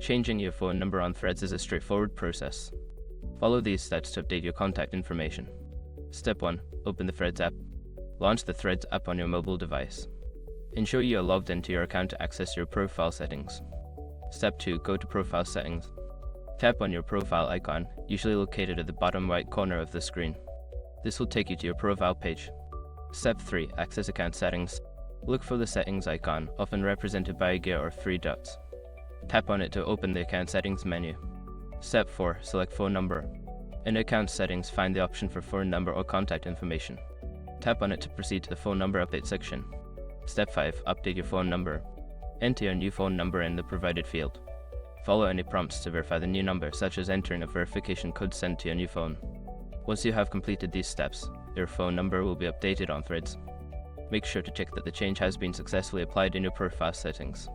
Changing your phone number on Threads is a straightforward process. Follow these steps to update your contact information. Step 1. Open the Threads app. Launch the Threads app on your mobile device. Ensure you are logged into your account to access your profile settings. Step 2. Go to Profile Settings. Tap on your profile icon, usually located at the bottom right corner of the screen. This will take you to your profile page. Step 3. Access Account Settings. Look for the settings icon, often represented by a gear or 3 dots. Tap on it to open the Account Settings menu. Step 4. Select Phone Number. In Account Settings, find the option for phone number or contact information. Tap on it to proceed to the Phone Number Update section. Step 5. Update your phone number. Enter your new phone number in the provided field. Follow any prompts to verify the new number, such as entering a verification code sent to your new phone. Once you have completed these steps, your phone number will be updated on Threads. Make sure to check that the change has been successfully applied in your profile settings.